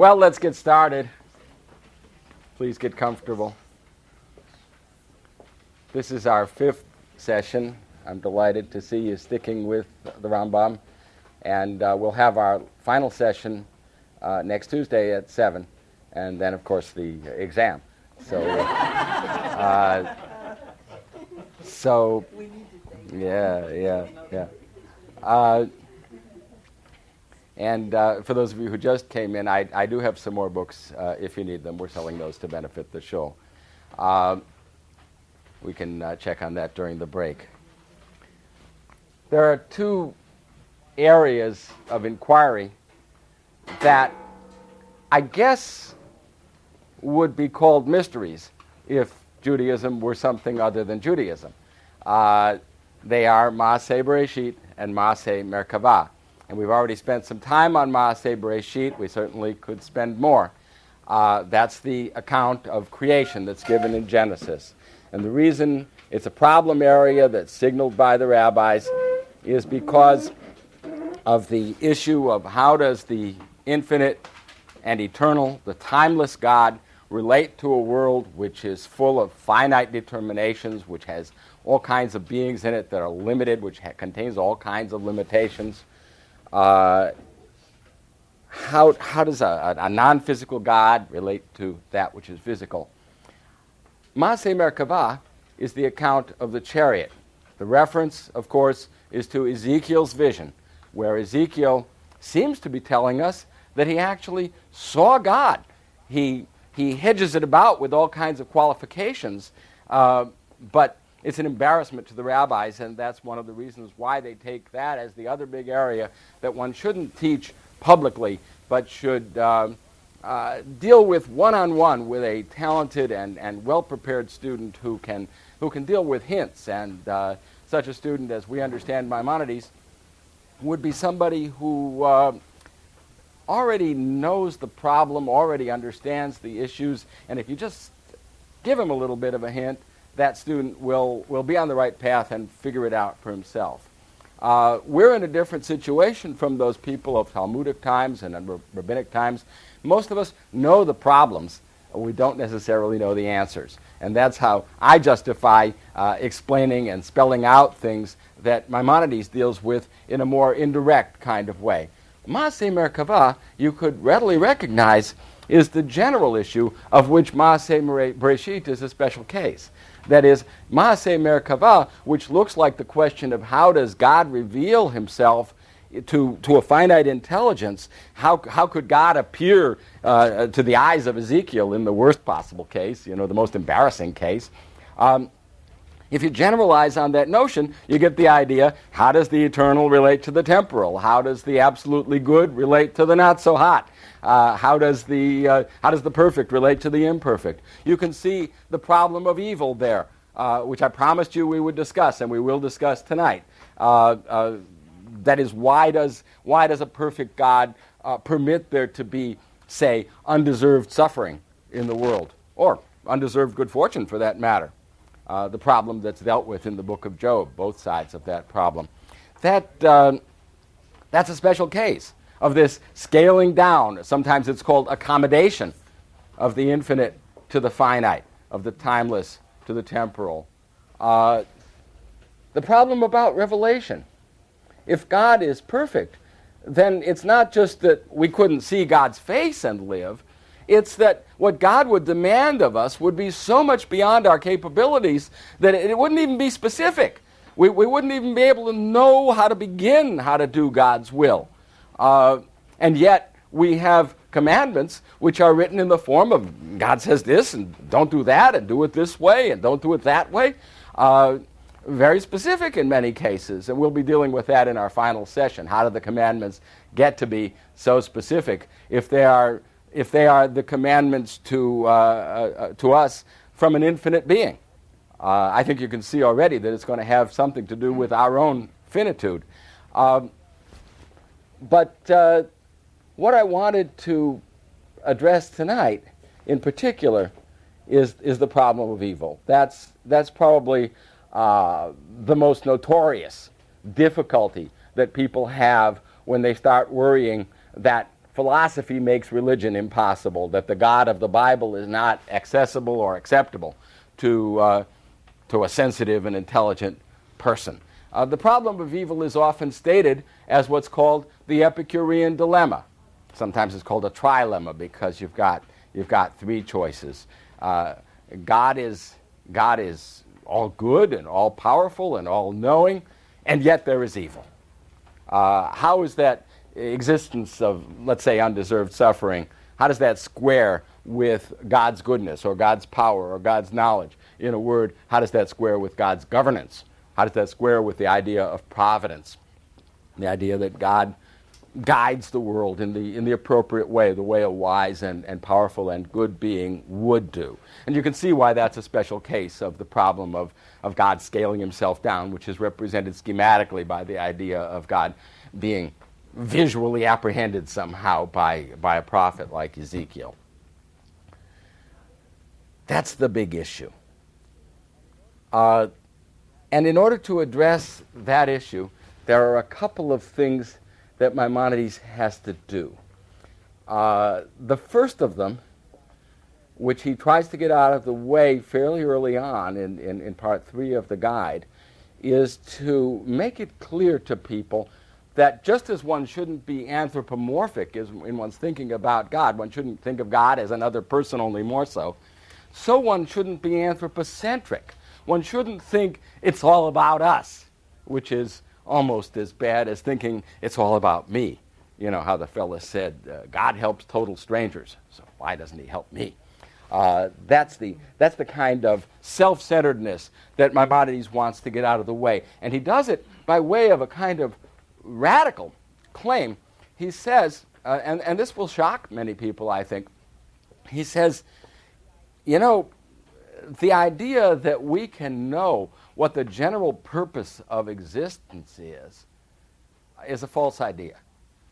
Well, let's get started. Please get comfortable. This is our fifth session. I'm delighted to see you sticking with the Rambam. And we'll have our final session next Tuesday at 7. And then, of course, the exam. So, yeah. And for those of you who just came in, I do have some more books if you need them. We're selling those to benefit the show. We can check on that during the break. There are two areas of inquiry that I guess would be called mysteries if Judaism were something other than Judaism. They are Maaseh Bereshit and Maaseh Merkavah. And we've already spent some time on Maaseh Bereshit. We certainly could spend more. That's the account of creation that's given in Genesis. And the reason it's a problem area that's signaled by the rabbis is because of the issue of how does the infinite and eternal, the timeless God, relate to a world which is full of finite determinations, which has all kinds of beings in it that are limited, which contains all kinds of limitations. How does a non-physical God relate to that which is physical? Maaseh Merkavah is the account of the chariot. The reference, of course, is to Ezekiel's vision, where Ezekiel seems to be telling us that he actually saw God. He hedges it about with all kinds of qualifications, but it's an embarrassment to the rabbis, and that's one of the reasons why they take that as the other big area that one shouldn't teach publicly, but should deal with one-on-one with a talented and well-prepared student who can deal with hints. And such a student, as we understand Maimonides, would be somebody who already knows the problem, already understands the issues, and if you just give him a little bit of a hint, that student will be on the right path and figure it out for himself. We're in a different situation from those people of Talmudic times and rabbinic times. Most of us know the problems. We don't necessarily know the answers. And that's how I justify explaining and spelling out things that Maimonides deals with in a more indirect kind of way. Maaseh Merkavah, you could readily recognize, is the general issue of which Maaseh Bereshit is a special case. That is, Maaseh Merkavah, which looks like the question of how does God reveal himself to a finite intelligence. How could God appear to the eyes of Ezekiel in the worst possible case, the most embarrassing case? If you generalize on that notion, you get the idea, how does the eternal relate to the temporal? How does the absolutely good relate to the not so hot? How does the perfect relate to the imperfect? You can see the problem of evil there, which I promised you we would discuss, and we will discuss tonight. That is, why does a perfect God permit there to be, say, undeserved suffering in the world, or undeserved good fortune for that matter? The problem that's dealt with in the book of Job, both sides of that problem. That's a special case of this scaling down. Sometimes it's called accommodation of the infinite to the finite, of the timeless to the temporal. The problem about revelation. If God is perfect, then it's not just that we couldn't see God's face and live. It's that what God would demand of us would be so much beyond our capabilities that it wouldn't even be specific. We wouldn't even be able to know how to begin how to do God's will. And yet we have commandments which are written in the form of God says this and don't do that and do it this way and don't do it that way. Very specific in many cases, and we'll be dealing with that in our final session. How do the commandments get to be so specific if they are the commandments to us from an infinite being? I think you can see already that it's going to have something to do with our own finitude. But what I wanted to address tonight, in particular, is the problem of evil. That's probably the most notorious difficulty that people have when they start worrying that philosophy makes religion impossible, that the God of the Bible is not accessible or acceptable to a sensitive and intelligent person. The problem of evil is often stated as what's called the Epicurean dilemma. Sometimes it's called a trilemma because you've got three choices. God is all good and all powerful and all knowing, and yet there is evil. How is that existence of, let's say, undeserved suffering, how does that square with God's goodness or God's power or God's knowledge? In a word, how does that square with God's governance? How does that square with the idea of providence? The idea that God guides the world in the appropriate way, the way a wise and powerful and good being would do. And you can see why that's a special case of the problem of God scaling himself down, which is represented schematically by the idea of God being visually apprehended somehow by a prophet like Ezekiel. That's the big issue. And in order to address that issue, there are a couple of things that Maimonides has to do. The first of them, which he tries to get out of the way fairly early on in part 3 of the guide, is to make it clear to people that just as one shouldn't be anthropomorphic in one's thinking about God, one shouldn't think of God as another person, only more so one shouldn't be anthropocentric. One shouldn't think it's all about us, which is almost as bad as thinking it's all about me. You know how the fella said, God helps total strangers, so why doesn't he help me? That's the kind of self-centeredness that Maimonides wants to get out of the way. And he does it by way of a kind of radical claim. He says, and this will shock many people, I think, he says, you know, the idea that we can know what the general purpose of existence is a false idea.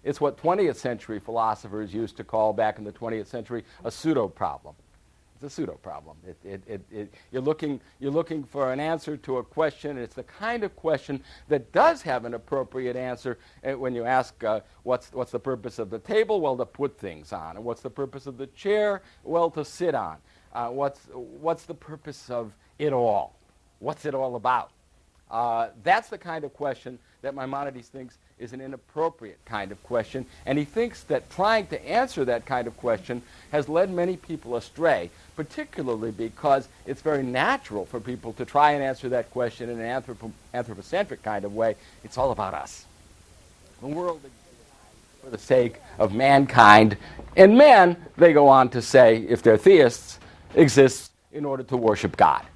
It's what 20th century philosophers used to call, back in the 20th century, a pseudo-problem. It's a pseudo-problem. You're looking for an answer to a question, and it's the kind of question that does have an appropriate answer. When you ask, what's the purpose of the table? Well, to put things on. And what's the purpose of the chair? Well, to sit on. What's the purpose of it all? What's it all about? That's the kind of question that Maimonides thinks is an inappropriate kind of question, and he thinks that trying to answer that kind of question has led many people astray, particularly because it's very natural for people to try and answer that question in an anthropocentric kind of way. It's all about us. The world exists for the sake of mankind, and man, they go on to say, if they're theists, exists in order to worship God.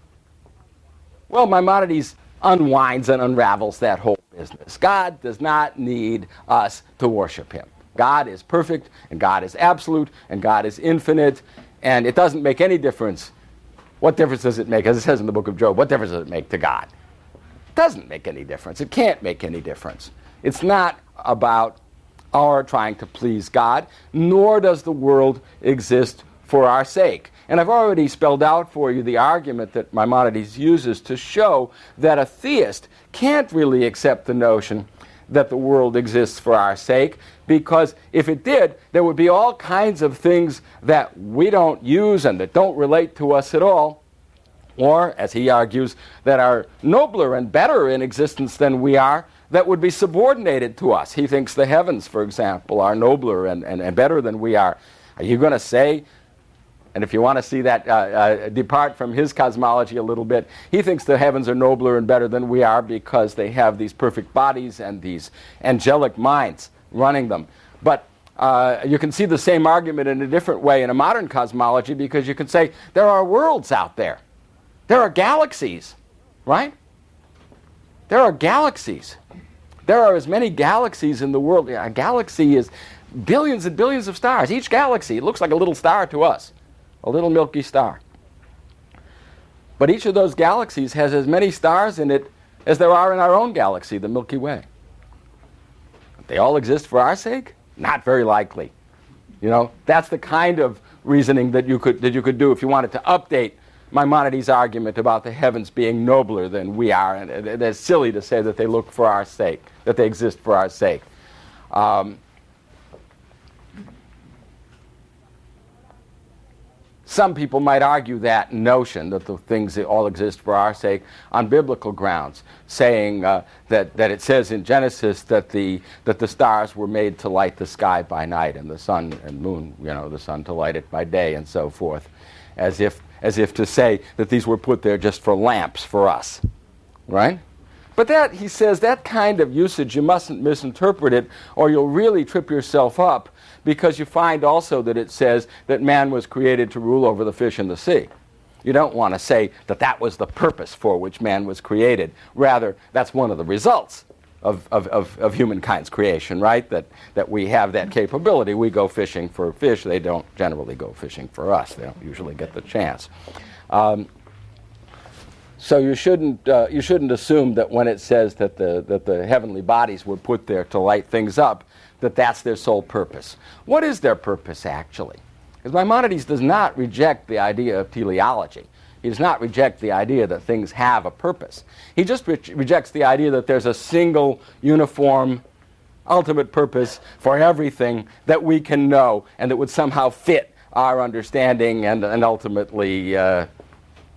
Well, Maimonides unwinds and unravels that whole business. God does not need us to worship him. God is perfect, and God is absolute, and God is infinite, and it doesn't make any difference. What difference does it make? As it says in the book of Job, what difference does it make to God? It doesn't make any difference. It can't make any difference. It's not about our trying to please God, nor does the world exist for our sake. And I've already spelled out for you the argument that Maimonides uses to show that a theist can't really accept the notion that the world exists for our sake, because if it did, there would be all kinds of things that we don't use and that don't relate to us at all, or, as he argues, that are nobler and better in existence than we are, that would be subordinated to us. He thinks the heavens, for example, are nobler and better than we are. Are you going to say, and if you want to see that depart from his cosmology a little bit, he thinks the heavens are nobler and better than we are because they have these perfect bodies and these angelic minds running them. But you can see the same argument in a different way in a modern cosmology, because you can say there are worlds out there. There are galaxies, right? There are galaxies. There are as many galaxies in the world. A galaxy is billions and billions of stars. Each galaxy looks like a little star to us. A little milky star. But each of those galaxies has as many stars in it as there are in our own galaxy, the Milky Way. They all exist for our sake? Not very likely. You know, that's the kind of reasoning that you could do if you wanted to update Maimonides' argument about the heavens being nobler than we are. And it's silly to say that they look for our sake, that they exist for our sake. Some people might argue that notion that the things that all exist for our sake on biblical grounds, saying that it says in Genesis that the stars were made to light the sky by night, and the sun and moon, the sun to light it by day, and so forth, as if to say that these were put there just for lamps for us, right? But that, he says, that kind of usage, you mustn't misinterpret it, or you'll really trip yourself up, because you find also that it says that man was created to rule over the fish in the sea. You don't want to say that that was the purpose for which man was created. Rather, that's one of the results of humankind's creation, right? That we have that capability. We go fishing for fish. They don't generally go fishing for us. They don't usually get the chance. So you shouldn't assume that when it says that the heavenly bodies were put there to light things up, that that's their sole purpose. What is their purpose, actually? Because Maimonides does not reject the idea of teleology. He does not reject the idea that things have a purpose. He just rejects the idea that there's a single, uniform, ultimate purpose for everything that we can know and that would somehow fit our understanding and ultimately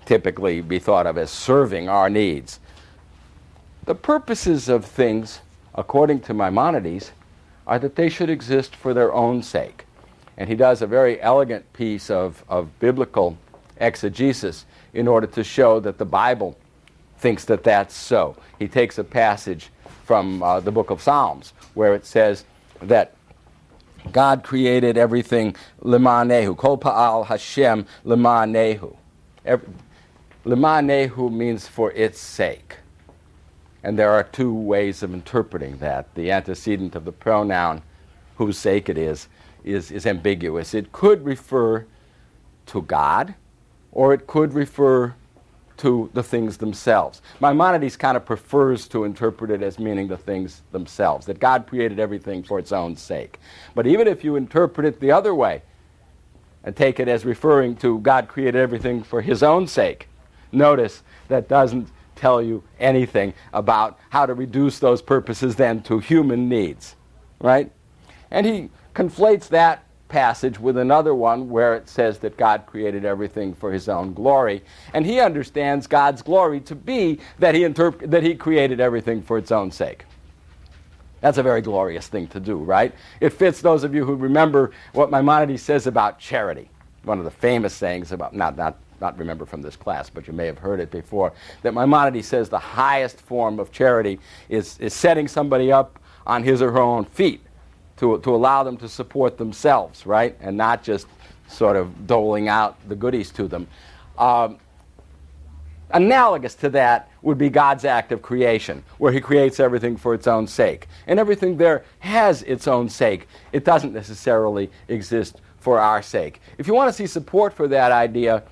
typically be thought of as serving our needs. The purposes of things, according to Maimonides, are that they should exist for their own sake. And he does a very elegant piece of biblical exegesis in order to show that the Bible thinks that that's so. He takes a passage from the book of Psalms where it says that God created everything Limanehu. Kol Pa'al Hashem Limanehu. Limanehu means for its sake. And there are two ways of interpreting that. The antecedent of the pronoun, whose sake it is ambiguous. It could refer to God, or it could refer to the things themselves. Maimonides kind of prefers to interpret it as meaning the things themselves, that God created everything for its own sake. But even if you interpret it the other way, and take it as referring to God created everything for his own sake, notice that doesn't tell you anything about how to reduce those purposes then to human needs, right? And he conflates that passage with another one where it says that God created everything for his own glory, and he understands God's glory to be that he created everything for its own sake. That's a very glorious thing to do, right? It fits those of you who remember what Maimonides says about charity. One of the famous sayings about, not remember from this class, but you may have heard it before, that Maimonides says the highest form of charity is setting somebody up on his or her own feet to allow them to support themselves, right? And not just sort of doling out the goodies to them. Analogous to that would be God's act of creation, where he creates everything for its own sake. And everything there has its own sake. It doesn't necessarily exist for our sake. If you want to see support for that idea,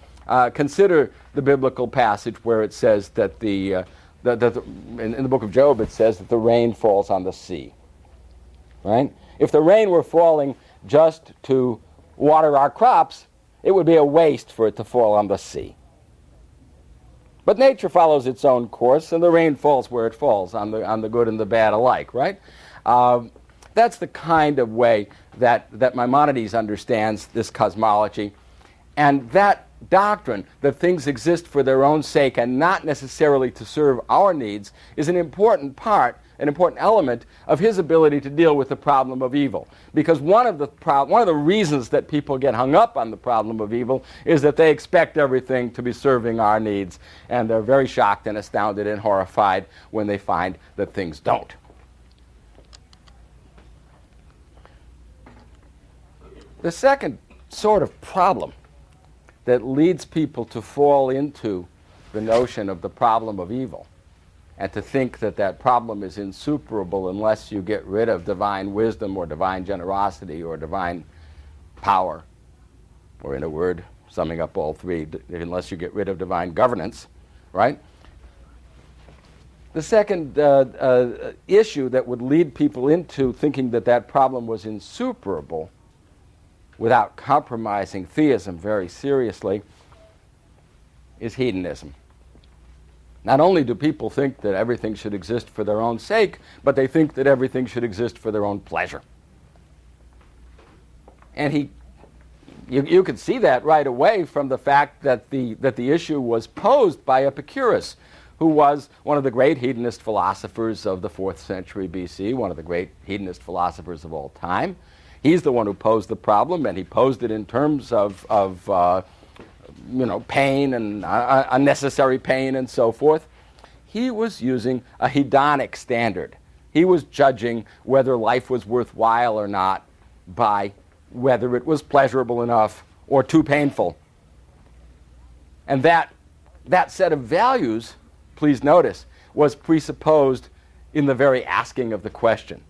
consider the biblical passage where it says that in the book of Job it says that the rain falls on the sea. Right? If the rain were falling just to water our crops, it would be a waste for it to fall on the sea. But nature follows its own course, and the rain falls where it falls, on the good and the bad alike, right? That's the kind of way that Maimonides understands this cosmology. And that doctrine, that things exist for their own sake and not necessarily to serve our needs, is an important part, an important element of his ability to deal with the problem of evil. Because one of the reasons that people get hung up on the problem of evil is that they expect everything to be serving our needs, and they're very shocked and astounded and horrified when they find that things don't. The second sort of problem that leads people to fall into the notion of the problem of evil and to think that that problem is insuperable unless you get rid of divine wisdom or divine generosity or divine power, or in a word, summing up all three, unless you get rid of divine governance, right? The second issue that would lead people into thinking that that problem was insuperable without compromising theism very seriously is hedonism. Not only do people think that everything should exist for their own sake, but they think that everything should exist for their own pleasure. And he You could see that right away from the fact that the issue was posed by Epicurus, who was one of the great hedonist philosophers of the 4th century BC, one of the great hedonist philosophers of all time. He's the one who posed the problem, and he posed it in terms of pain and unnecessary pain and so forth. He was using a hedonic standard. He was judging whether life was worthwhile or not by whether it was pleasurable enough or too painful. And that set of values, please notice, was presupposed in the very asking of the question.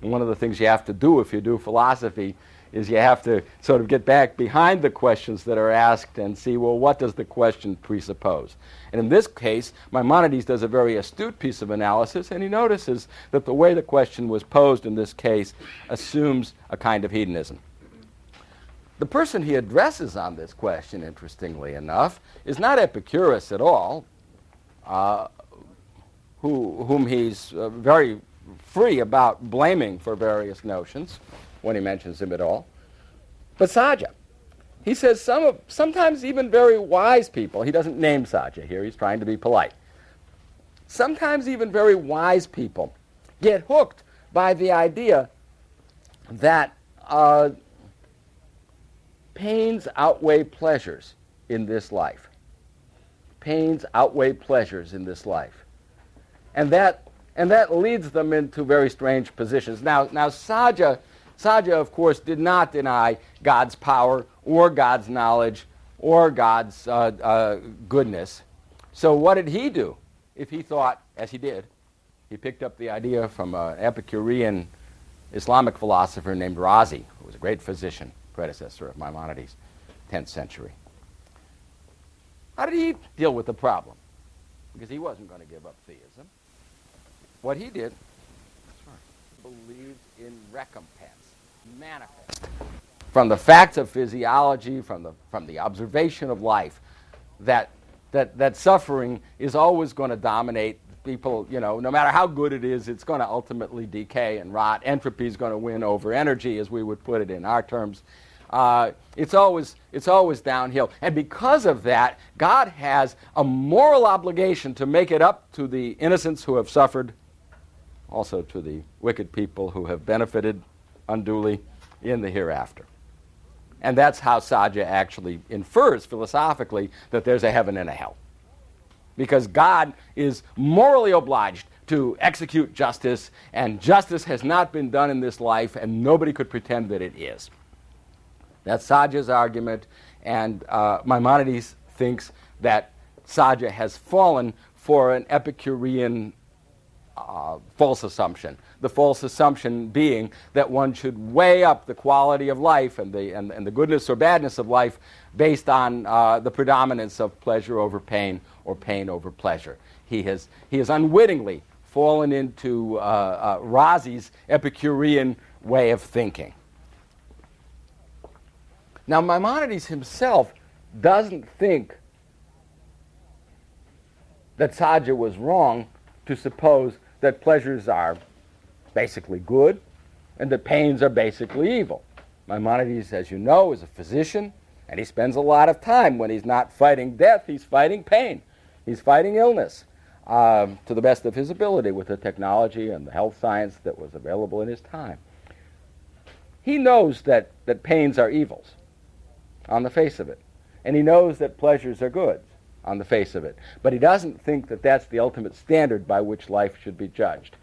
And one of the things you have to do if you do philosophy is you have to sort of get back behind the questions that are asked and see, well, what does the question presuppose? And in this case, Maimonides does a very astute piece of analysis, and he notices that the way the question was posed in this case assumes a kind of hedonism. The person he addresses on this question, interestingly enough, is not Epicurus at all, whom he's very free about blaming for various notions when he mentions him at all, but Saja. He says sometimes even very wise people, he doesn't name Saja here, he's trying to be polite. Sometimes even very wise people get hooked by the idea that pains outweigh pleasures in this life. Pains outweigh pleasures in this life. And that leads them into very strange positions. Now Saja, of course, did not deny God's power or God's knowledge or God's goodness. So what did he do if he thought, as he did, he picked up the idea from an Epicurean Islamic philosopher named Razi, who was a great physician, predecessor of Maimonides, 10th century. How did he deal with the problem? Because he wasn't going to give up theism. What he did, believed in recompense, manifest from the facts of physiology, from the observation of life, that suffering is always going to dominate people. No matter how good it is, it's going to ultimately decay and rot. Entropy is going to win over energy, as we would put it in our terms. It's always downhill, and because of that, God has a moral obligation to make it up to the innocents who have suffered, also to the wicked people who have benefited unduly in the hereafter. And that's how Saja actually infers philosophically that there's a heaven and a hell. Because God is morally obliged to execute justice, and justice has not been done in this life, and nobody could pretend that it is. That's Saja's argument, and Maimonides thinks that Saja has fallen for an Epicurean false assumption. The false assumption being that one should weigh up the quality of life and the goodness or badness of life based on the predominance of pleasure over pain or pain over pleasure. He has unwittingly fallen into Razi's Epicurean way of thinking. Now, Maimonides himself doesn't think that Saja was wrong to suppose that pleasures are basically good and that pains are basically evil. Maimonides, as you know, is a physician, and he spends a lot of time when he's not fighting death, he's fighting pain. He's fighting illness to the best of his ability with the technology and the health science that was available in his time. He knows that pains are evils on the face of it, and he knows that pleasures are goods on the face of it. But he doesn't think that that's the ultimate standard by which life should be judged.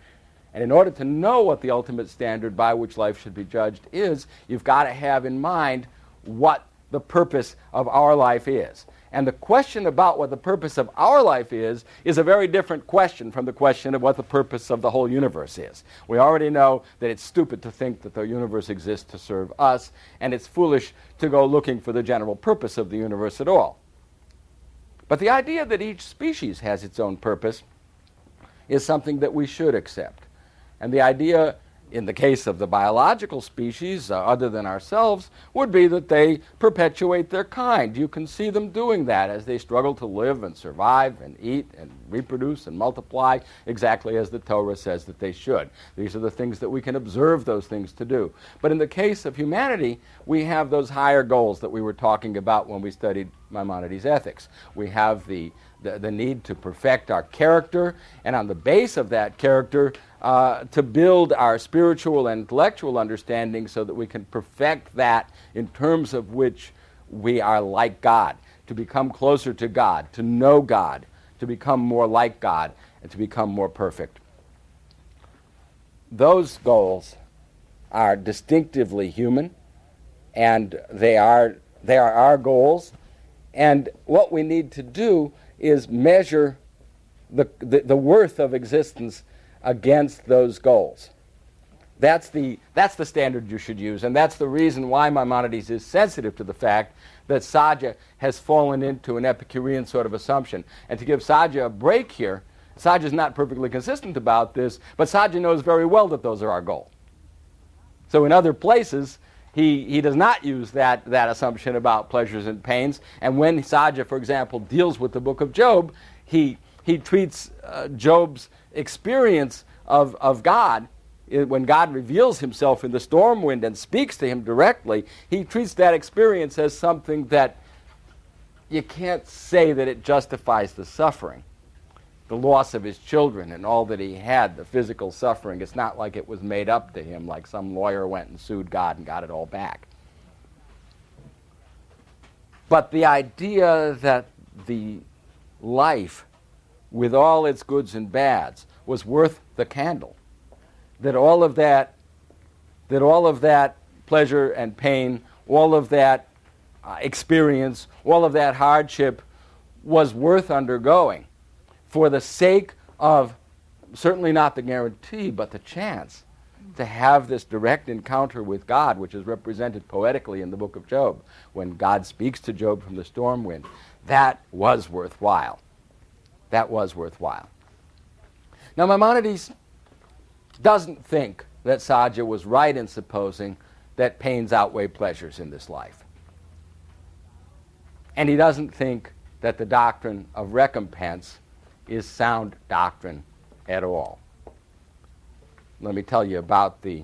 And in order to know what the ultimate standard by which life should be judged is, you've got to have in mind what the purpose of our life is. And the question about what the purpose of our life is a very different question from the question of what the purpose of the whole universe is. We already know that it's stupid to think that the universe exists to serve us, and it's foolish to go looking for the general purpose of the universe at all. But the idea that each species has its own purpose is something that we should accept. And the idea in the case of the biological species, other than ourselves, would be that they perpetuate their kind. You can see them doing that as they struggle to live and survive and eat and reproduce and multiply exactly as the Torah says that they should. These are the things that we can observe those things to do. But in the case of humanity, we have those higher goals that we were talking about when we studied Maimonides' ethics. We have the need to perfect our character, and on the base of that character, to build our spiritual and intellectual understanding so that we can perfect that in terms of which we are like God, to become closer to God, to know God, to become more like God, and to become more perfect. Those goals are distinctively human, and they are our goals, and what we need to do is measure the worth of existence against those goals. That's the standard you should use, and that's the reason why Maimonides is sensitive to the fact that Sajja has fallen into an Epicurean sort of assumption. And to give Sajja a break here, Sajja is not perfectly consistent about this, but Sajja knows very well that those are our goal. So in other places, he does not use that assumption about pleasures and pains, and when Sajja, for example, deals with the book of Job, he treats Job's experience of God, when God reveals himself in the storm wind and speaks to him directly, he treats that experience as something that you can't say that it justifies the suffering. The loss of his children and all that he had, the physical suffering, it's not like it was made up to him, like some lawyer went and sued God and got it all back. But the idea that the life, with all its goods and bads, was worth the candle, that all of that pleasure and pain, all of that experience, all of that hardship was worth undergoing for the sake of, certainly not the guarantee, but the chance to have this direct encounter with God, which is represented poetically in the book of Job, when God speaks to Job from the storm wind. That was worthwhile. That was worthwhile. Now, Maimonides doesn't think that Sajja was right in supposing that pains outweigh pleasures in this life. And he doesn't think that the doctrine of recompense is sound doctrine at all. Let me tell you about the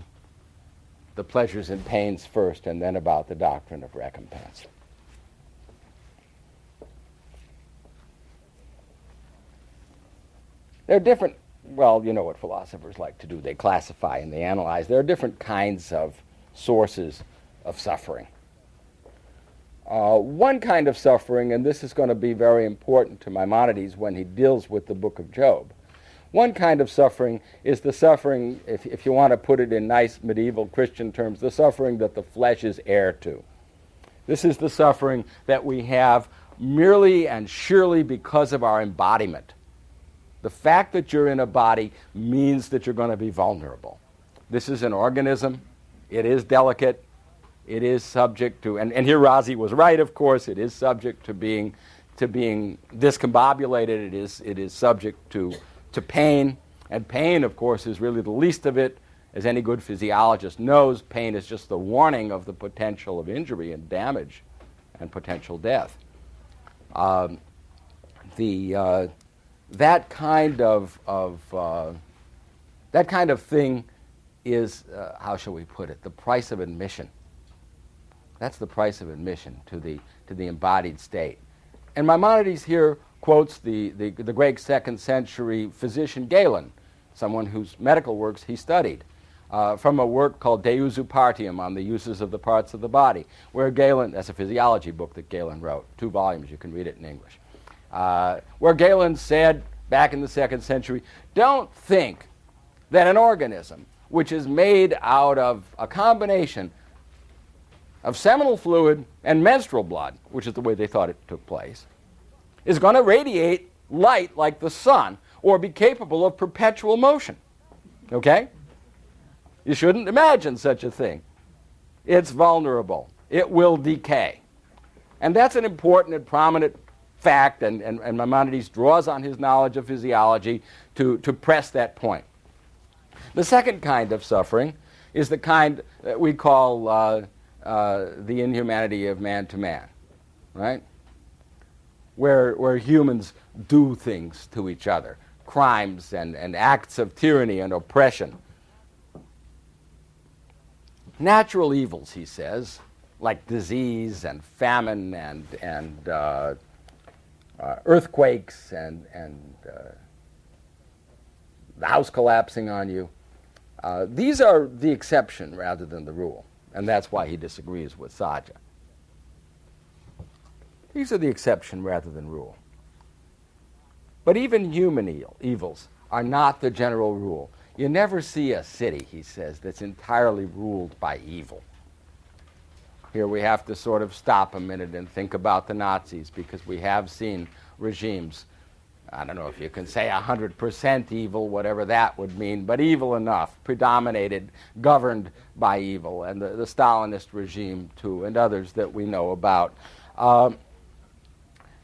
pleasures and pains first, and then about the doctrine of recompense. There are different, well, you know what philosophers like to do. They classify and they analyze. There are different kinds of sources of suffering. One kind of suffering, and this is going to be very important to Maimonides when he deals with the book of Job. One kind of suffering is the suffering, if you want to put it in nice medieval Christian terms, the suffering that the flesh is heir to. This is the suffering that we have merely and surely because of our embodiment. The fact that you're in a body means that you're going to be vulnerable. This is an organism. It is delicate. It is subject to, and here Razi was right, of course, it is subject to being discombobulated. It is subject to pain, and pain, of course, is really the least of it. As any good physiologist knows, pain is just the warning of the potential of injury and damage and potential death. That kind of thing is, how shall we put it, the price of admission. That's the price of admission to the embodied state. And Maimonides here quotes the great second century physician Galen, someone whose medical works he studied, from a work called De Usu Partium, on the uses of the parts of the body, where Galen, that's a physiology book that Galen wrote, 2 volumes, you can read it in English, where Galen said back in the 2nd century, don't think that an organism which is made out of a combination of seminal fluid and menstrual blood, which is the way they thought it took place, is going to radiate light like the sun or be capable of perpetual motion. Okay? You shouldn't imagine such a thing. It's vulnerable. It will decay. And that's an important and prominent fact, and Maimonides draws on his knowledge of physiology to press that point. The second kind of suffering is the kind that we call the inhumanity of man to man, right? Where humans do things to each other, crimes and acts of tyranny and oppression. Natural evils, he says, like disease and famine and earthquakes and the house collapsing on you, these are the exception rather than the rule, and that's why he disagrees with Sajja. These are the exception rather than rule. But even human evils are not the general rule. You never see a city, he says, that's entirely ruled by evil. Here we have to sort of stop a minute and think about the Nazis, because we have seen regimes, I don't know if you can say 100% evil, whatever that would mean, but evil enough, predominated, governed by evil, and the Stalinist regime too, and others that we know about.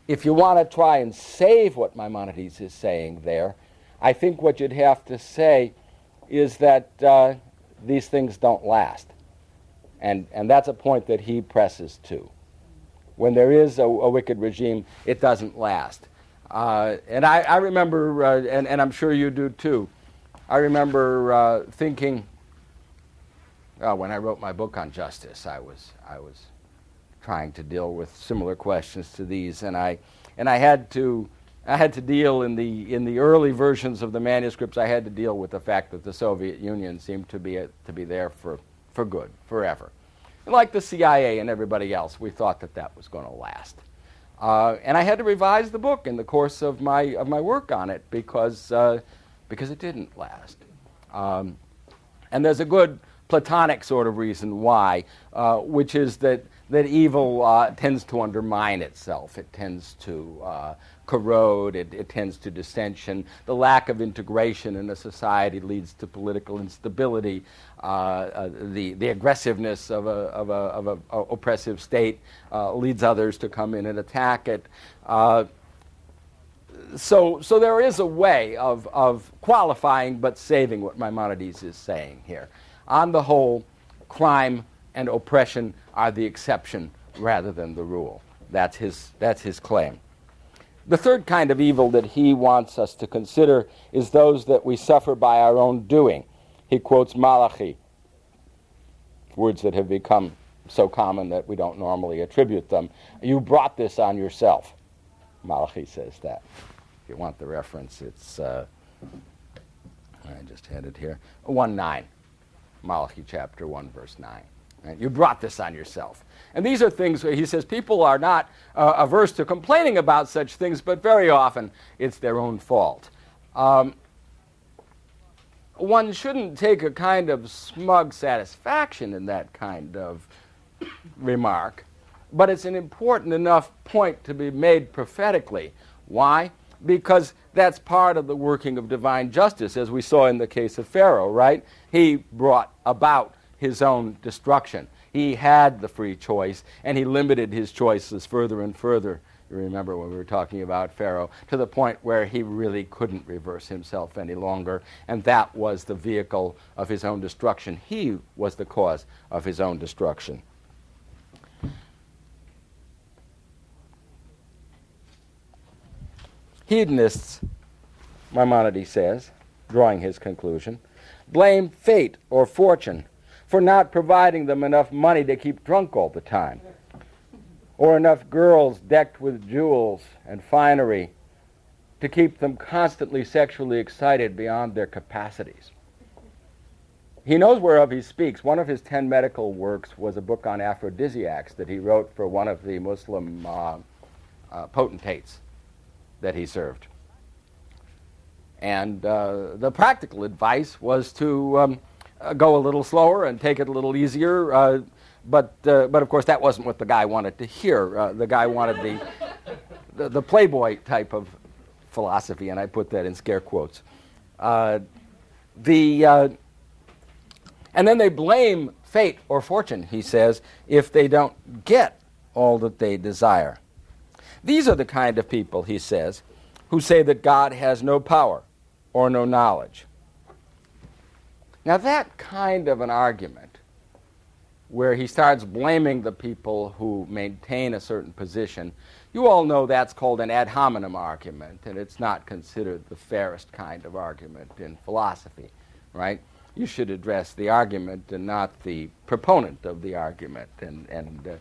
If you want to try and save what Maimonides is saying there, I think what you'd have to say is that these things don't last. And that's a point that he presses to. When there is a wicked regime, it doesn't last. And I remember, and I'm sure you do too, I remember thinking, when I wrote my book on justice, I was trying to deal with similar questions to these, and I had to deal in the early versions of the manuscripts. I had to deal with the fact that the Soviet Union seemed to be there for good, forever. And like the CIA and everybody else, we thought that was going to last. And I had to revise the book in the course of my work on it because it didn't last. And there's a good Platonic sort of reason why, which is that evil tends to undermine itself. It tends to corrode. It tends to dissension. The lack of integration in a society leads to political instability. The aggressiveness of a oppressive state leads others to come in and attack it. So there is a way of qualifying but saving what Maimonides is saying here. On the whole, crime and oppression are the exception rather than the rule. That's his claim. The third kind of evil that he wants us to consider is those that we suffer by our own doing. He quotes Malachi, words that have become so common that we don't normally attribute them. You brought this on yourself. Malachi says that. If you want the reference, it's, I just had it here, 1:9. Malachi chapter 1, verse 9. Right? You brought this on yourself. And these are things where he says people are not averse to complaining about such things, but very often it's their own fault. One shouldn't take a kind of smug satisfaction in that kind of remark, but it's an important enough point to be made prophetically. Why? Because that's part of the working of divine justice, as we saw in the case of Pharaoh, right? He brought about his own destruction. He had the free choice, and he limited his choices further and further. You remember when we were talking about Pharaoh, to the point where he really couldn't reverse himself any longer, and that was the vehicle of his own destruction. He was the cause of his own destruction. Hedonists, Maimonides says, drawing his conclusion, blame fate or fortune for not providing them enough money to keep drunk all the time, or enough girls decked with jewels and finery to keep them constantly sexually excited beyond their capacities. He knows whereof he speaks. One of his 10 medical works was a book on aphrodisiacs that he wrote for one of the Muslim potentates that he served. And the practical advice was to go a little slower and take it a little easier, but of course that wasn't what the guy wanted to hear. The guy wanted the Playboy type of philosophy, and I put that in scare quotes. And then they blame fate or fortune, he says, if they don't get all that they desire. These are the kind of people, he says, who say that God has no power or no knowledge. Now that kind of an argument, where he starts blaming the people who maintain a certain position, you all know that's called an ad hominem argument, and it's not considered the fairest kind of argument in philosophy, right? You should address the argument and not the proponent of the argument. The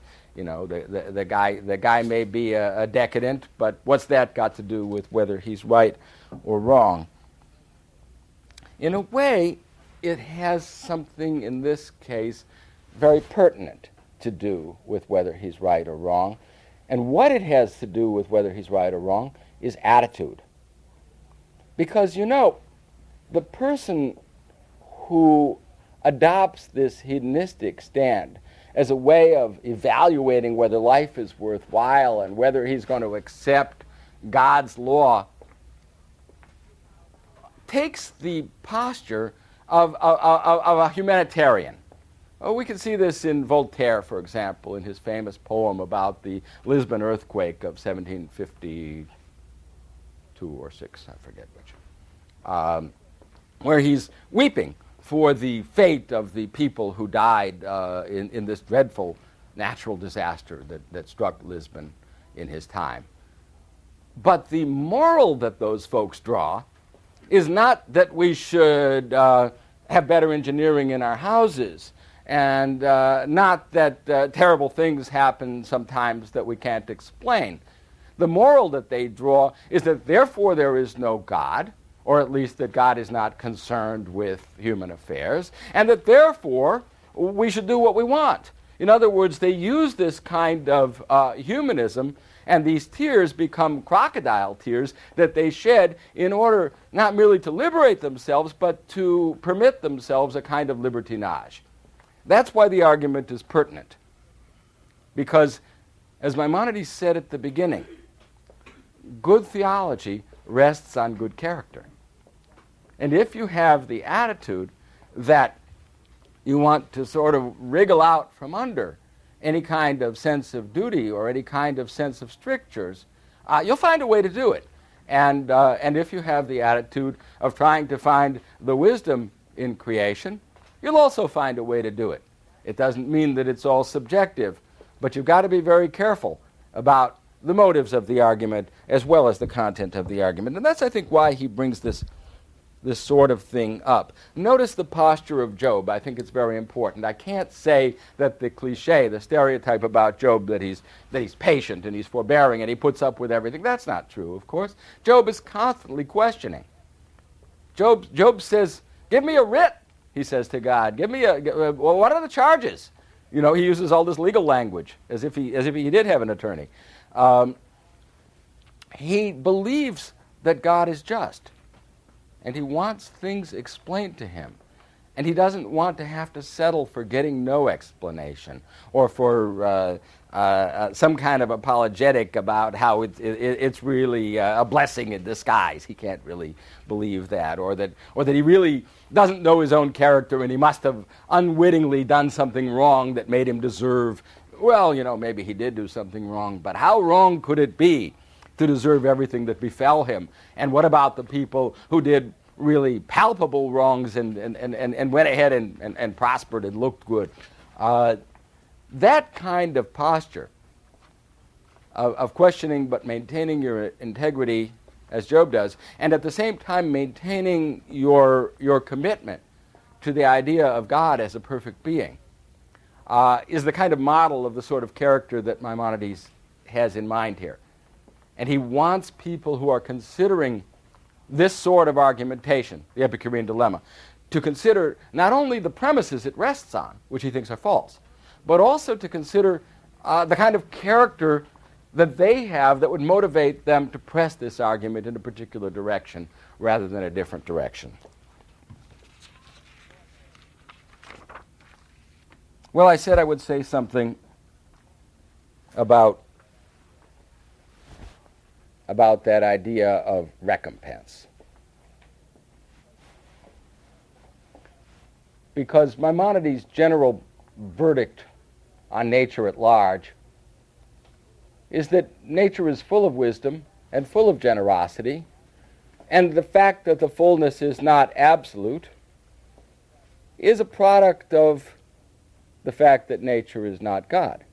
guy may be a decadent, but what's that got to do with whether he's right or wrong? In a way, it has something in this case very pertinent to do with whether he's right or wrong. And what it has to do with whether he's right or wrong is attitude. Because, the person who adopts this hedonistic stand as a way of evaluating whether life is worthwhile and whether he's going to accept God's law takes the posture of a humanitarian. Oh, we can see this in Voltaire, for example, in his famous poem about the Lisbon earthquake of 1752 or 6, I forget which, where he's weeping for the fate of the people who died in this dreadful natural disaster that struck Lisbon in his time. But the moral that those folks draw is not that we should have better engineering in our houses, and not that terrible things happen sometimes that we can't explain. The moral that they draw is that therefore there is no God, or at least that God is not concerned with human affairs, and that therefore we should do what we want. In other words, they use this kind of humanism, and these tears become crocodile tears that they shed in order not merely to liberate themselves, but to permit themselves a kind of libertinage. That's why the argument is pertinent. Because, as Maimonides said at the beginning, good theology rests on good character. And if you have the attitude that you want to sort of wriggle out from under any kind of sense of duty or any kind of sense of strictures, you'll find a way to do it. And if you have the attitude of trying to find the wisdom in creation, you'll also find a way to do it. It doesn't mean that it's all subjective, but you've got to be very careful about the motives of the argument as well as the content of the argument. And that's, I think, why he brings this sort of thing up. Notice the posture of Job. I think it's very important. I can't say that the cliche, the stereotype about Job, that he's patient and he's forbearing and he puts up with everything. That's not true, of course. Job is constantly questioning. Job says, "Give me a writ," he says to God. "Give me well, what are the charges?" He uses all this legal language as if he did have an attorney. He believes that God is just, and he wants things explained to him. And he doesn't want to have to settle for getting no explanation or for some kind of apologetic about how it's really a blessing in disguise. He can't really believe that, or that he really doesn't know his own character and he must have unwittingly done something wrong that made him deserve, well, maybe he did do something wrong, but how wrong could it be to deserve everything that befell him? And what about the people who did really palpable wrongs and went ahead and prospered and looked good? That kind of posture of questioning but maintaining your integrity, as Job does, and at the same time maintaining your commitment to the idea of God as a perfect being, is the kind of model of the sort of character that Maimonides has in mind here. And he wants people who are considering this sort of argumentation, the Epicurean dilemma, to consider not only the premises it rests on, which he thinks are false, but also to consider the kind of character that they have that would motivate them to press this argument in a particular direction rather than a different direction. Well, I said I would say something about that idea of recompense. Because Maimonides' general verdict on nature at large is that nature is full of wisdom and full of generosity, and the fact that the fullness is not absolute is a product of the fact that nature is not God.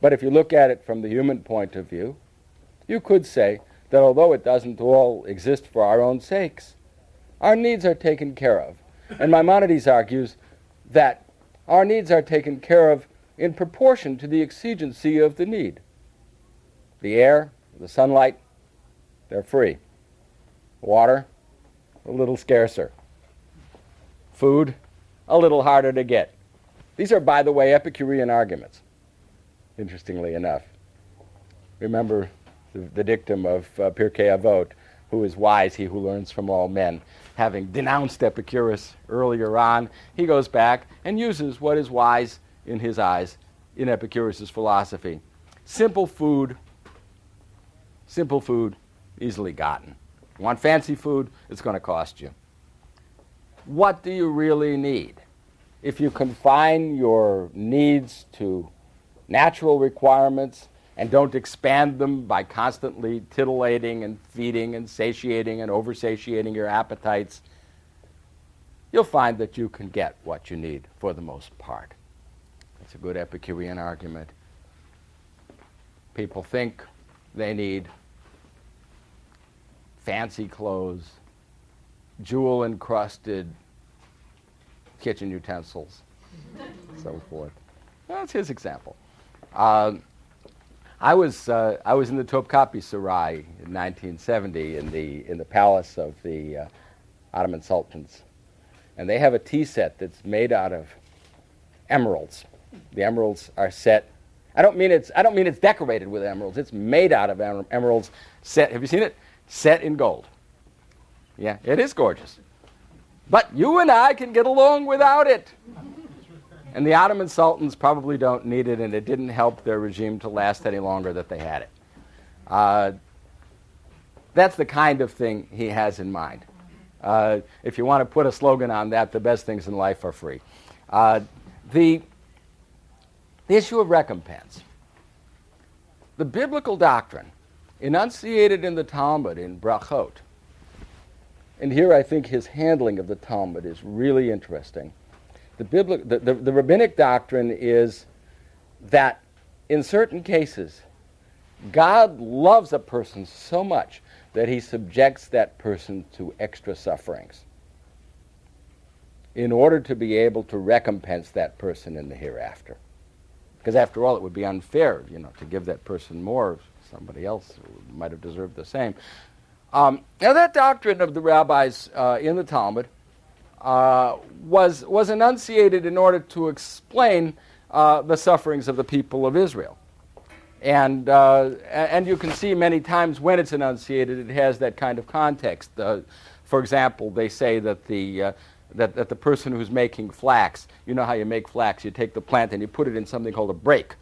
But if you look at it from the human point of view, you could say that although it doesn't all exist for our own sakes, our needs are taken care of. And Maimonides argues that our needs are taken care of in proportion to the exigency of the need. The air, the sunlight, they're free. Water, a little scarcer. Food, a little harder to get. These are, by the way, Epicurean arguments, interestingly enough. Remember the dictum of Pirkei Avot, who is wise, he who learns from all men. Having denounced Epicurus earlier on, he goes back and uses what is wise in his eyes in Epicurus' philosophy. Simple food, easily gotten. You want fancy food, it's going to cost you. What do you really need? If you confine your needs to natural requirements and don't expand them by constantly titillating and feeding and satiating and oversatiating your appetites, you'll find that you can get what you need for the most part. It's a good Epicurean argument. People think they need fancy clothes, jewel-encrusted kitchen utensils, so forth. That's his example. I was in the Topkapi Sarai in 1970 in the palace of the Ottoman Sultans, and they have a tea set that's made out of emeralds. The emeralds are set. I don't mean it's decorated with emeralds. It's made out of emeralds. Set. Have you seen it? Set in gold. Yeah, it is gorgeous. But you and I can get along without it. And the Ottoman Sultans probably don't need it, and it didn't help their regime to last any longer that they had it. That's the kind of thing he has in mind. If you want to put a slogan on that, the best things in life are free. The issue of recompense. The biblical doctrine enunciated in the Talmud in Brachot, and here I think his handling of the Talmud is really interesting. The rabbinic doctrine is that in certain cases, God loves a person so much that he subjects that person to extra sufferings in order to be able to recompense that person in the hereafter. Because after all, it would be unfair, to give that person more. Somebody else might have deserved the same. Now that doctrine of the rabbis in the Talmud was enunciated in order to explain the sufferings of the people of Israel. And you can see many times when it's enunciated, it has that kind of context. For example, they say that that the person who's making flax, you know how you make flax, you take the plant and you put it in something called a break,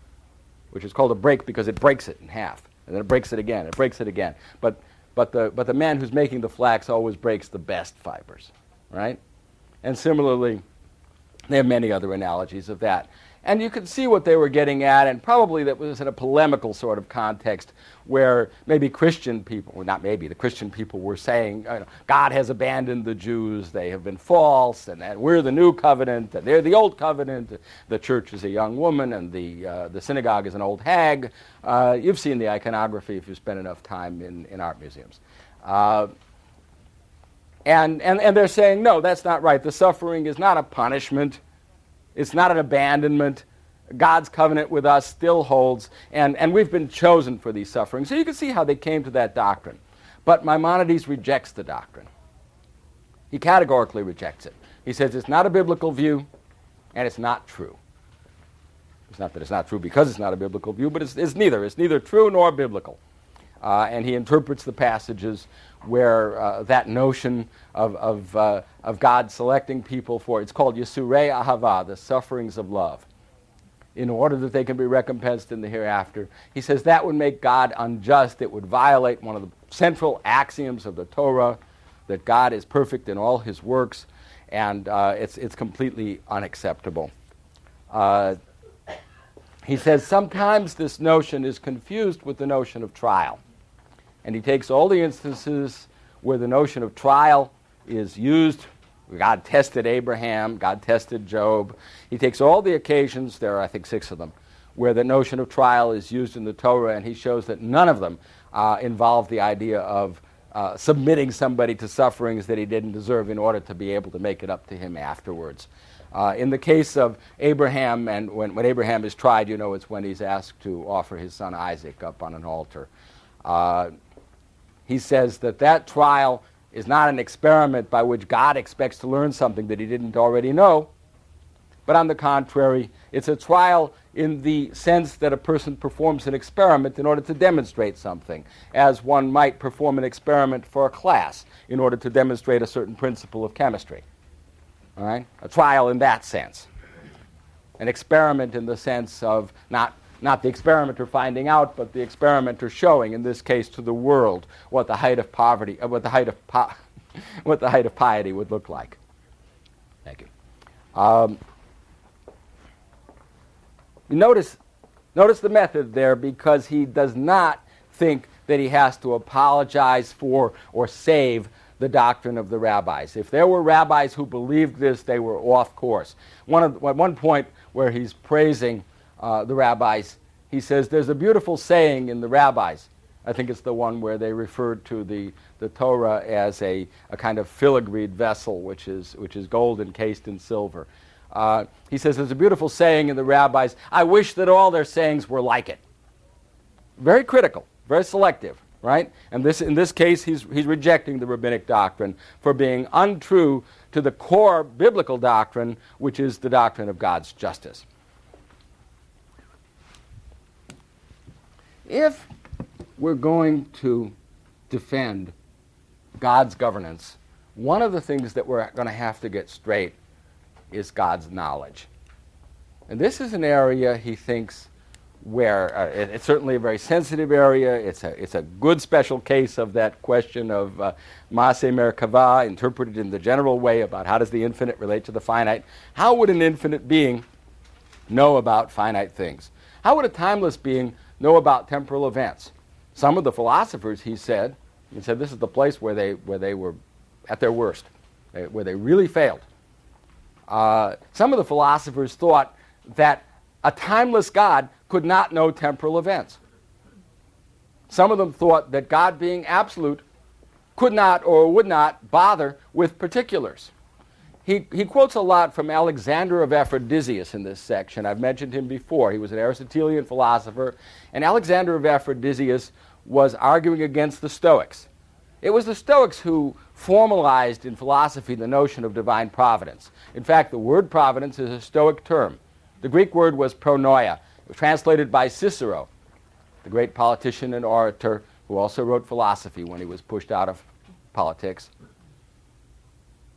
which is called a break because it breaks it in half, and then it breaks it again, it breaks it again. But the man who's making the flax always breaks the best fibers, right? And similarly, they have many other analogies of that. And you could see what they were getting at, and probably that was in a polemical sort of context where maybe Christian people, well, not maybe, the Christian people were saying, God has abandoned the Jews, they have been false, and that we're the new covenant, and they're the old covenant, the church is a young woman, and the synagogue is an old hag. You've seen the iconography if you spend enough time in art museums. And they're saying, no, that's not right. The suffering is not a punishment. It's not an abandonment. God's covenant with us still holds, and we've been chosen for these sufferings. So you can see how they came to that doctrine. But Maimonides rejects the doctrine. He categorically rejects it. He says it's not a biblical view, and it's not true. It's not that it's not true because it's not a biblical view, but it's neither. It's neither true nor biblical. And he interprets the passages where that notion of God selecting people for, it's called Yesurei Ahava, the sufferings of love, in order that they can be recompensed in the hereafter. He says that would make God unjust. It would violate one of the central axioms of the Torah, that God is perfect in all his works, and it's completely unacceptable. He says sometimes this notion is confused with the notion of trial. And he takes all the instances where the notion of trial is used God tested Abraham, God tested Job. He takes all the occasions, there are I think 6 of them, where the notion of trial is used in the Torah, and he shows that none of them involve the idea of submitting somebody to sufferings that he didn't deserve in order to be able to make it up to him afterwards. In the case of Abraham, and when Abraham is tried, you know, it's when he's asked to offer his son Isaac up on an altar. He says that trial is not an experiment by which God expects to learn something that he didn't already know, but on the contrary, it's a trial in the sense that a person performs an experiment in order to demonstrate something, as one might perform an experiment for a class in order to demonstrate a certain principle of chemistry. All right? A trial in that sense. An experiment in the sense of not the experimenter finding out, but the experimenter showing, in this case, to the world what the height of poverty, what the height of piety would look like. Thank you. Notice the method there, because he does not think that he has to apologize for or save the doctrine of the rabbis. If there were rabbis who believed this, they were off course. At one point where he's praising the rabbis, he says, there's a beautiful saying in the rabbis. I think it's the one where they referred to the Torah as a kind of filigreed vessel, which is gold encased in silver. He says, there's a beautiful saying in the rabbis, I wish that all their sayings were like it. Very critical, very selective, right? And in this case, he's rejecting the rabbinic doctrine for being untrue to the core biblical doctrine, which is the doctrine of God's justice. If we're going to defend God's governance, one of the things that we're going to have to get straight is God's knowledge. And this is an area, he thinks, where it's certainly a very sensitive area. It's a good special case of that question of Maaseh Merkavah, interpreted in the general way about how does the infinite relate to the finite. How would an infinite being know about finite things? How would a timeless being know about temporal events? Some of the philosophers, he said this is the place where they were at their worst, where they really failed. Some of the philosophers thought that a timeless God could not know temporal events. Some of them thought that God, being absolute, could not or would not bother with particulars. He quotes a lot from Alexander of Aphrodisias in this section. I've mentioned him before. He was an Aristotelian philosopher, and Alexander of Aphrodisias was arguing against the Stoics. It was the Stoics who formalized in philosophy the notion of divine providence. In fact, the word providence is a Stoic term. The Greek word was pronoia, translated by Cicero, the great politician and orator who also wrote philosophy when he was pushed out of politics,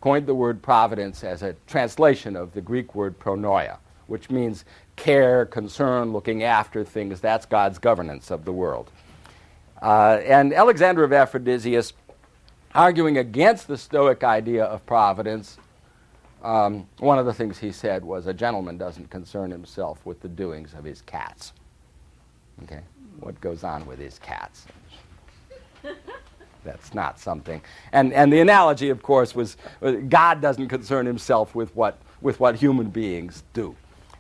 coined the word providence as a translation of the Greek word pronoia, which means care, concern, looking after things. That's God's governance of the world. And Alexander of Aphrodisias, arguing against the Stoic idea of providence, one of the things he said was, a gentleman doesn't concern himself with the doings of his cats. Okay? What goes on with his cats? That's not something. And the analogy, of course, was God doesn't concern himself with what human beings do.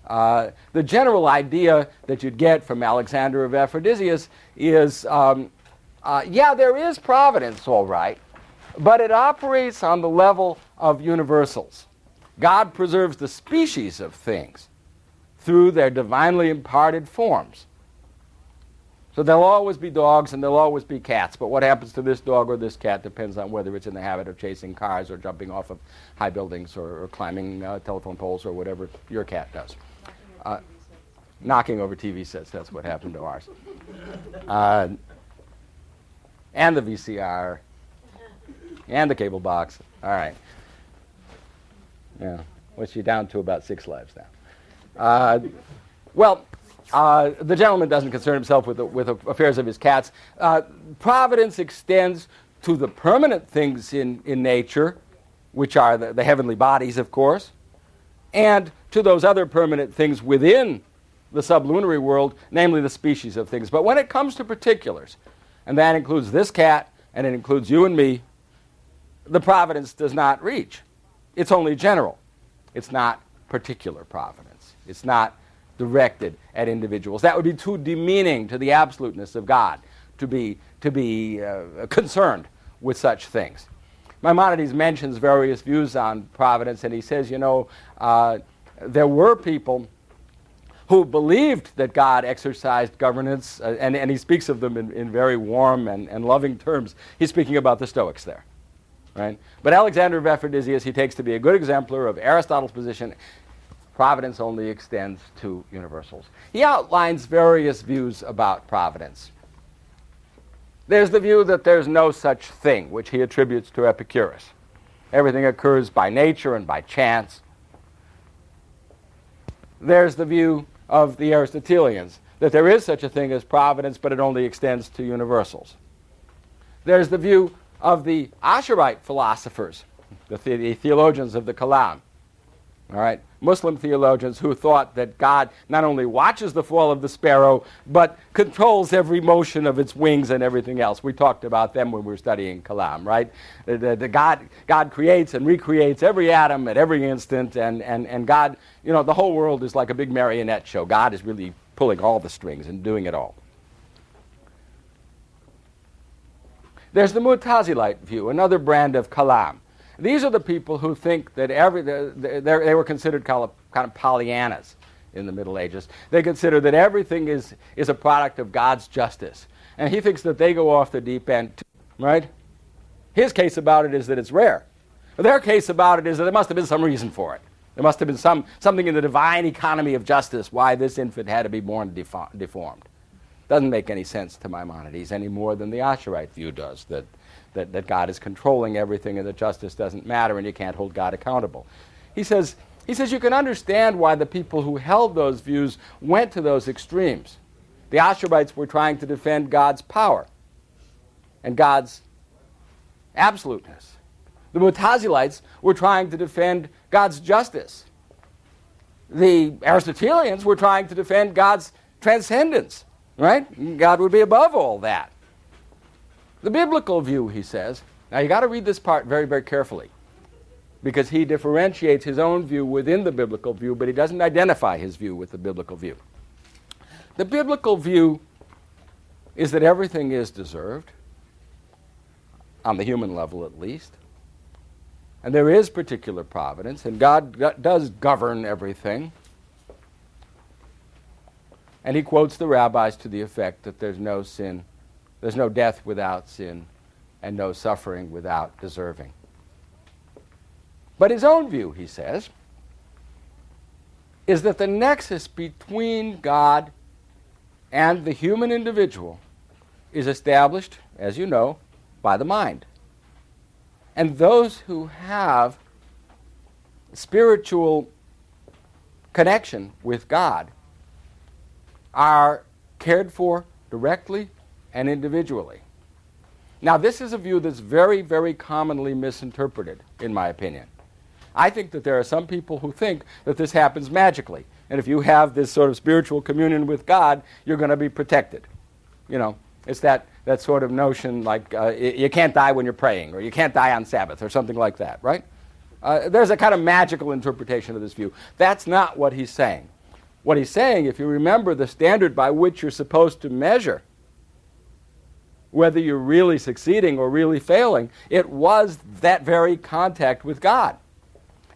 The general idea that you'd get from Alexander of Aphrodisias is, there is providence, all right, but it operates on the level of universals. God preserves the species of things through their divinely imparted forms. So there'll always be dogs and there'll always be cats, but what happens to this dog or this cat depends on whether it's in the habit of chasing cars or jumping off of high buildings or climbing telephone poles or whatever your cat does. Knocking over TV sets, that's what happened to ours. And the VCR, and the cable box. All right. Yeah, which you're down to about 6 lives now. The gentleman doesn't concern himself with the affairs of his cats. Providence extends to the permanent things in nature, which are the heavenly bodies, of course, and to those other permanent things within the sublunary world, namely the species of things. But when it comes to particulars, and that includes this cat, and it includes you and me, the providence does not reach. it's only general. It's not particular providence. It's not directed at individuals. That would be too demeaning to the absoluteness of God to be concerned with such things. Maimonides mentions various views on providence, and he says, there were people who believed that God exercised governance, and he speaks of them in very warm and loving terms. He's speaking about the Stoics there, right? But Alexander of Ephrodiseus he takes to be a good exemplar of Aristotle's position. Providence only extends to universals. He outlines various views about providence. There's the view that there's no such thing, which he attributes to Epicurus. Everything occurs by nature and by chance. There's the view of the Aristotelians, that there is such a thing as providence, but it only extends to universals. There's the view of the Asherite philosophers, the theologians of the Kalam, all right, Muslim theologians who thought that God not only watches the fall of the sparrow, but controls every motion of its wings and everything else. We talked about them when we were studying Kalam, right? God creates and recreates every atom at every instant, and God, the whole world is like a big marionette show. God is really pulling all the strings and doing it all. There's the Mu'tazilite view, another brand of Kalam. These are the people who think that they were considered kind of Pollyannas in the Middle Ages. They consider that everything is a product of God's justice. And he thinks that they go off the deep end, right? His case about it is that it's rare. Their case about it is that there must have been some reason for it. There must have been something in the divine economy of justice why this infant had to be born deformed. Doesn't make any sense to Maimonides any more than the Asherite view does, that God is controlling everything and that justice doesn't matter and you can't hold God accountable. He says you can understand why the people who held those views went to those extremes. The Asherites were trying to defend God's power and God's absoluteness. The Mu'tazilites were trying to defend God's justice. The Aristotelians were trying to defend God's transcendence, right? God would be above all that. The biblical view, he says, now you got to read this part very, very carefully, because he differentiates his own view within the biblical view, but he doesn't identify his view with the biblical view. The biblical view is that everything is deserved, on the human level at least, and there is particular providence, and God does govern everything. And he quotes the rabbis to the effect that there's no sin, there's no death without sin, and no suffering without deserving. But his own view, he says, is that the nexus between God and the human individual is established, as you know, by the mind. And those who have spiritual connection with God are cared for directly and individually. Now, this is a view that's very, very commonly misinterpreted, in my opinion. I think that there are some people who think that this happens magically, and if you have this sort of spiritual communion with God, you're going to be protected. It's that sort of notion like you can't die when you're praying, or you can't die on Sabbath, or something like that, right? There's a kind of magical interpretation of this view. That's not what he's saying. What he's saying, if you remember the standard by which you're supposed to measure whether you're really succeeding or really failing, it was that very contact with God.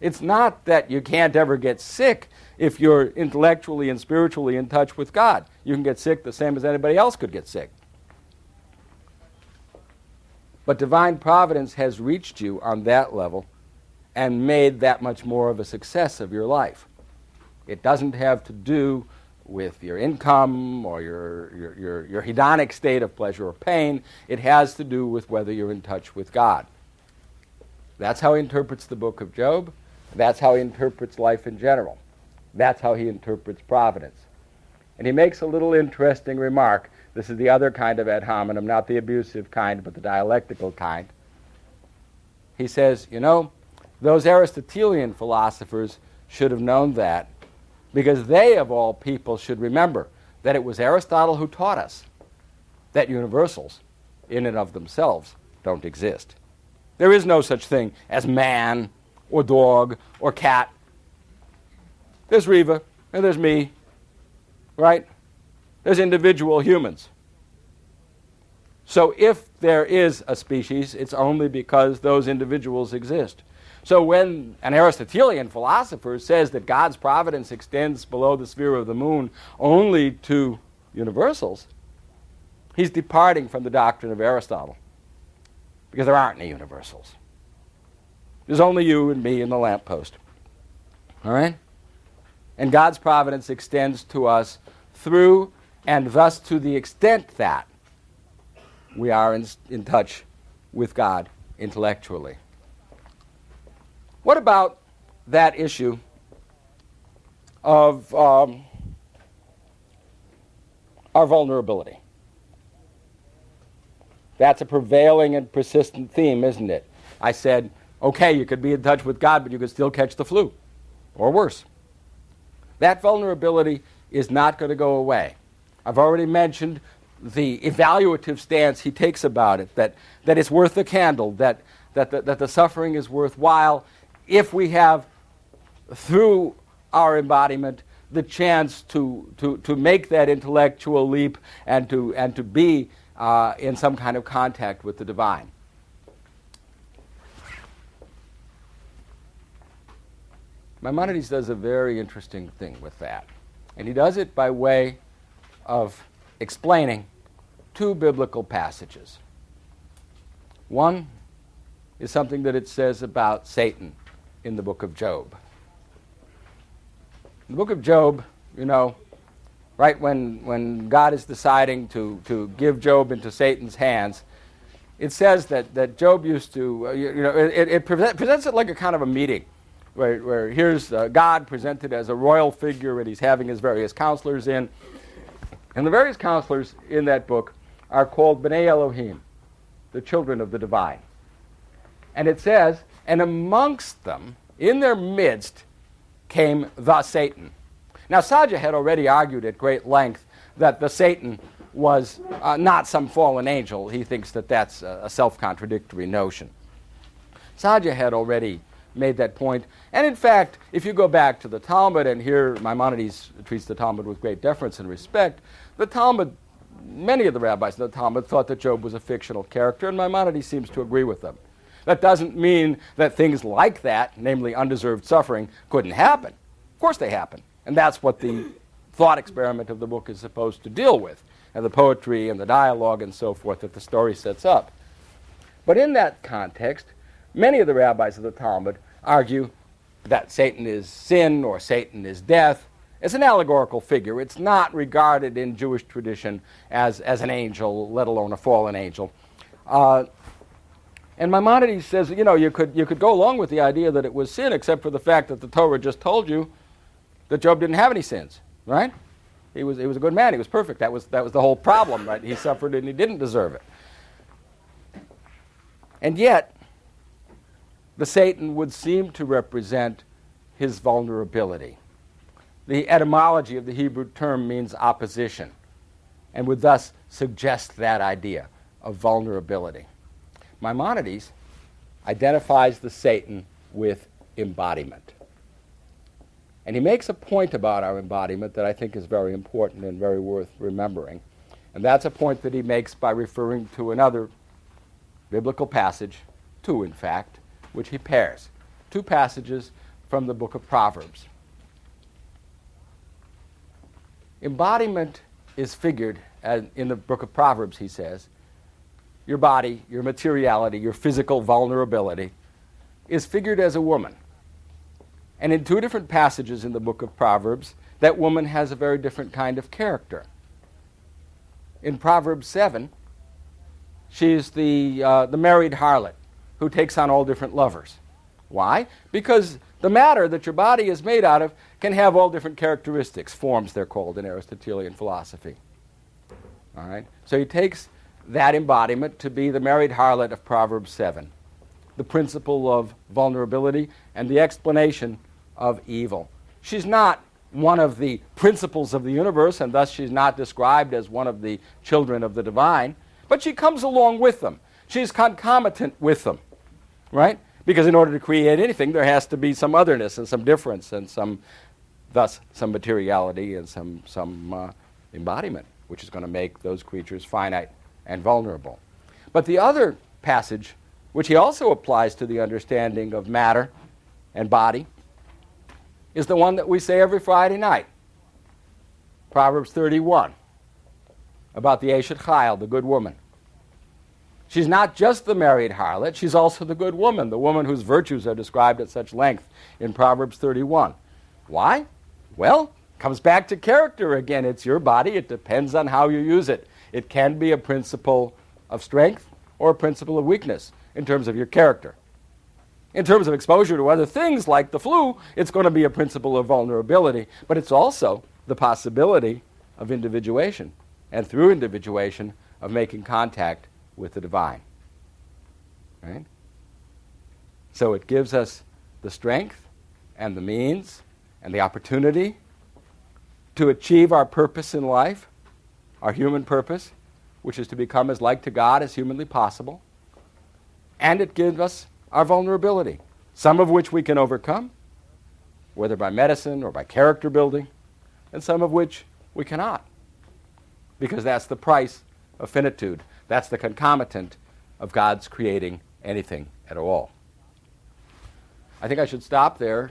It's not that you can't ever get sick if you're intellectually and spiritually in touch with God. You can get sick the same as anybody else could get sick. But divine providence has reached you on that level and made that much more of a success of your life. It doesn't have to do with your income or your hedonic state of pleasure or pain. It has to do with whether you're in touch with God. That's how he interprets the book of Job. That's how he interprets life in general. That's how he interprets providence. And he makes a little interesting remark. This is the other kind of ad hominem, not the abusive kind, but the dialectical kind. He says, those Aristotelian philosophers should have known that, because they, of all people, should remember that it was Aristotle who taught us that universals, in and of themselves, don't exist. There is no such thing as man or dog or cat. There's Reva, and there's me, right? There's individual humans. So if there is a species, it's only because those individuals exist. So when an Aristotelian philosopher says that God's providence extends below the sphere of the moon only to universals, he's departing from the doctrine of Aristotle, because there aren't any universals. There's only you and me and the lamppost. All right? And God's providence extends to us through and thus to the extent that we are in touch with God intellectually. What about that issue of our vulnerability? That's a prevailing and persistent theme, isn't it? I said, okay, you could be in touch with God, but you could still catch the flu, or worse. That vulnerability is not going to go away. I've already mentioned the evaluative stance he takes about it, that it's worth the candle, that the suffering is worthwhile if we have, through our embodiment, the chance to make that intellectual leap and to be in some kind of contact with the divine. Maimonides does a very interesting thing with that. And he does it by way of explaining two biblical passages. One is something that it says about Satan in the book of Job. In the book of Job, you know, right when God is deciding to give Job into Satan's hands, it says that Job used to, it presents it like a kind of a meeting, where here's God presented as a royal figure, and he's having his various counselors in. And the various counselors in that book are called B'nai Elohim, the children of the divine. And it says, and amongst them, in their midst, came the Satan. Now, Sadja had already argued at great length that the Satan was not some fallen angel. He thinks that that's a self-contradictory notion. Sadja had already made that point. And in fact, if you go back to the Talmud, and here Maimonides treats the Talmud with great deference and respect, the Talmud, many of the rabbis in the Talmud thought that Job was a fictional character, and Maimonides seems to agree with them. That doesn't mean that things like that, namely undeserved suffering, couldn't happen. Of course they happen. And that's what the thought experiment of the book is supposed to deal with, and the poetry and the dialogue and so forth that the story sets up. But in that context, many of the rabbis of the Talmud argue that Satan is sin or Satan is death. It's an allegorical figure. It's not regarded in Jewish tradition as an angel, let alone a fallen angel. And Maimonides says, you could go along with the idea that it was sin, except for the fact that the Torah just told you that Job didn't have any sins, right? He was a good man. He was perfect. That was the whole problem, right? He suffered and he didn't deserve it. And yet, the Satan would seem to represent his vulnerability. The etymology of the Hebrew term means opposition, and would thus suggest that idea of vulnerability. Maimonides identifies the Satan with embodiment. And he makes a point about our embodiment that I think is very important and very worth remembering. And that's a point that he makes by referring to another biblical passage, two in fact, which he pairs. Two passages from the book of Proverbs. Embodiment is figured in the book of Proverbs, he says. Your body, your materiality, your physical vulnerability is figured as a woman. And in two different passages in the book of Proverbs, that woman has a very different kind of character. In Proverbs 7, she's the married harlot who takes on all different lovers. Why? Because the matter that your body is made out of can have all different characteristics, forms they're called in Aristotelian philosophy. All right? So he takes that embodiment to be the married harlot of Proverbs 7, the principle of vulnerability and the explanation of evil. She's not one of the principles of the universe, and thus she's not described as one of the children of the divine, but she comes along with them. She's concomitant with them, right? Because in order to create anything, there has to be some otherness and some difference and thus some materiality and some embodiment, which is going to make those creatures finite and vulnerable. But the other passage, which he also applies to the understanding of matter and body, is the one that we say every Friday night. Proverbs 31, about the Eshet Chayil, the good woman. She's not just the married harlot, she's also the good woman, the woman whose virtues are described at such length in Proverbs 31. Why? Well, comes back to character again. It's your body. It depends on how you use it. It can be a principle of strength or a principle of weakness in terms of your character. In terms of exposure to other things like the flu, it's going to be a principle of vulnerability, but it's also the possibility of individuation, and through individuation, of making contact with the divine. Right? So it gives us the strength and the means and the opportunity to achieve our purpose in life, our human purpose, which is to become as like to God as humanly possible. And it gives us our vulnerability, some of which we can overcome, whether by medicine or by character building, and some of which we cannot, because that's the price of finitude. That's the concomitant of God's creating anything at all. I think I should stop there.